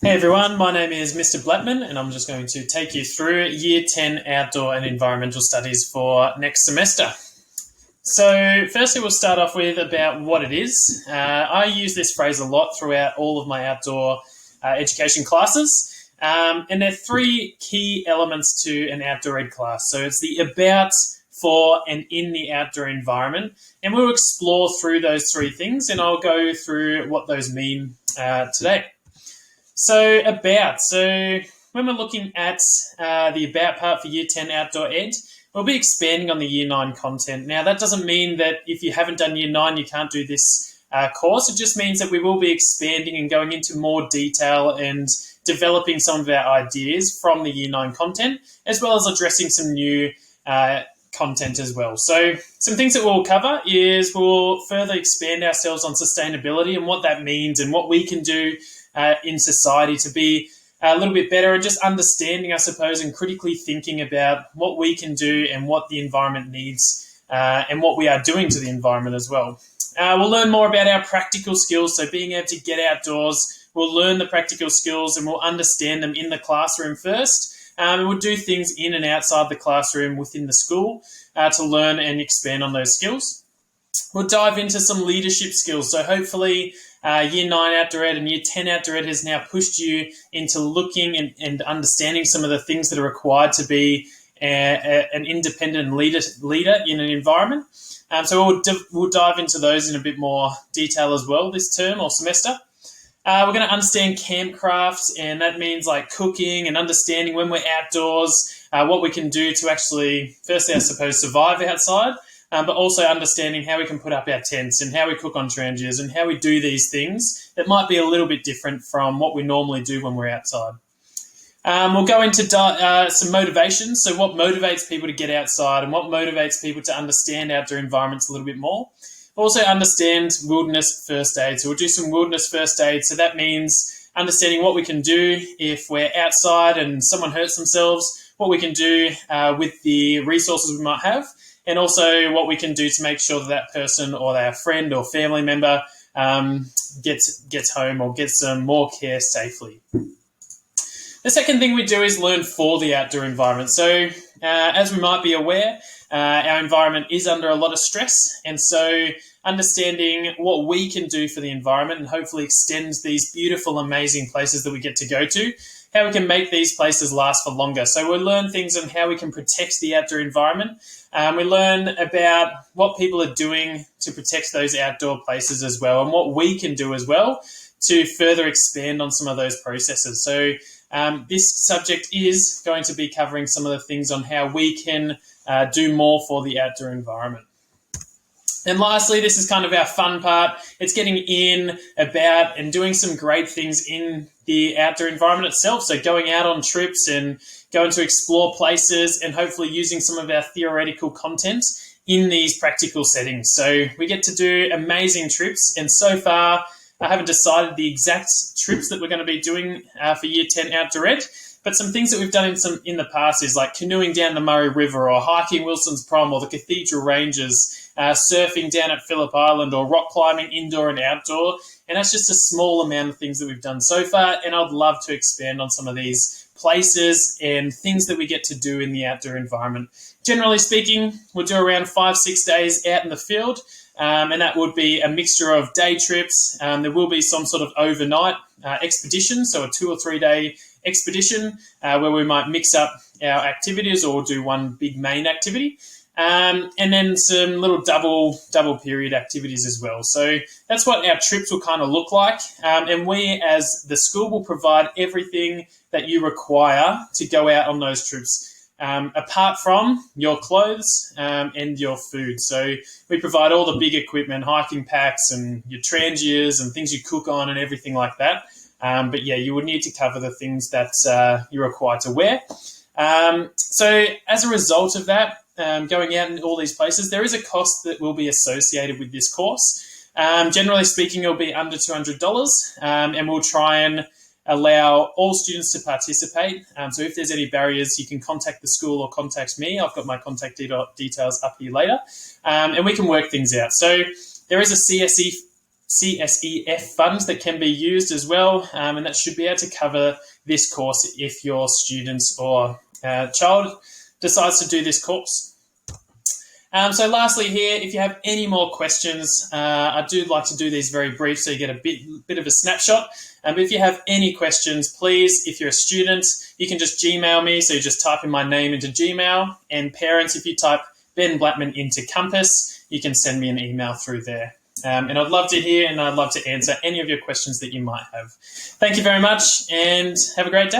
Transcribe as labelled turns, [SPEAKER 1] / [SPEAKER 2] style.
[SPEAKER 1] Hey everyone, my name is Mr. Blattman and I'm just going to take you through Year 10 Outdoor and Environmental Studies for next semester. So firstly we'll start off with about what it is. I use this phrase a lot throughout all of my outdoor education classes. And there are three key elements to an outdoor ed class. So it's the about, for, and in the outdoor environment. And we'll explore through those three things and I'll go through what those mean today. So when we're looking at the about part for Year 10 Outdoor Ed, we'll be expanding on the Year 9 content. Now, that doesn't mean that if you haven't done Year 9, you can't do this course. It just means that we will be expanding and going into more detail and developing some of our ideas from the Year 9 content, as well as addressing some new content as well. So some things that we'll cover is we'll further expand ourselves on sustainability and what that means and what we can do in society to be a little bit better and just understanding, I suppose, and critically thinking about what we can do and what the environment needs and what we are doing to the environment as well. We'll learn more about our practical skills, so being able to get outdoors, we'll learn the practical skills and we'll understand them in the classroom first. And we'll do things in and outside the classroom within the school to learn and expand on those skills. We'll dive into some leadership skills. So hopefully Year 9 Outdoor Ed and Year 10 Outdoor Ed has now pushed you into looking and understanding some of the things that are required to be an independent leader in an environment. So we'll dive into those in a bit more detail as well this term or semester. We're going to understand campcraft, and that means like cooking and understanding when we're outdoors, what we can do to actually, firstly, I suppose, survive outside, but also understanding how we can put up our tents and how we cook on trangias and how we do these things that might be a little bit different from what we normally do when we're outside. We'll go into some motivations, so what motivates people to get outside and what motivates people to understand outdoor environments a little bit more. Also understand wilderness first aid. So we'll do some wilderness first aid. So that means understanding what we can do if we're outside and someone hurts themselves, what we can do with the resources we might have, and also what we can do to make sure that that person or their friend or family member gets home or gets some more care safely. The second thing we do is learn for the outdoor environment. So as we might be aware, our environment is under a lot of stress, and so understanding what we can do for the environment and hopefully extend these beautiful, amazing places that we get to go to, how we can make these places last for longer. So we'll learn things on how we can protect the outdoor environment. We learn about what people are doing to protect those outdoor places as well and what we can do as well to further expand on some of those processes. So this subject is going to be covering some of the things on how we can do more for the outdoor environment. And lastly, this is kind of our fun part. It's getting in, about, and doing some great things in the outdoor environment itself. So going out on trips and going to explore places and hopefully using some of our theoretical content in these practical settings. So we get to do amazing trips. And so far, I haven't decided the exact trips that we're going to be doing for Year 10 Outdoor Ed. But some things that we've done in the past is like canoeing down the Murray River or hiking Wilson's Prom or the Cathedral Ranges, surfing down at Phillip Island or rock climbing indoor and outdoor. And that's just a small amount of things that we've done so far. And I'd love to expand on some of these places and things that we get to do in the outdoor environment. Generally speaking, we'll do around 5-6 days out in the field. And that would be a mixture of day trips. There will be some sort of overnight expedition, so a 2 or 3 day expedition where we might mix up our activities or do one big main activity. And then some little double period activities as well. So that's what our trips will kind of look like. And we as the school will provide everything that you require to go out on those trips. Apart from your clothes and your food. So we provide all the big equipment, hiking packs and your trangias and things you cook on and everything like that. But yeah, you would need to cover the things that you're required to wear. So as a result of that, going out in all these places, there is a cost that will be associated with this course. Generally speaking, it'll be under $200 and we'll try and allow all students to participate. So if there's any barriers, you can contact the school or contact me. I've got my contact details up here later. And we can work things out. So there is a CSEF funds that can be used as well, and that should be able to cover this course if your students or child decides to do this course. So lastly here, if you have any more questions, I do like to do these very brief so you get a bit of a snapshot. But if you have any questions, please, if you're a student, you can just Gmail me. So you just type in my name into Gmail. And parents, if you type Ben Blattman into Compass, you can send me an email through there. And I'd love to hear and I'd love to answer any of your questions that you might have. Thank you very much and have a great day.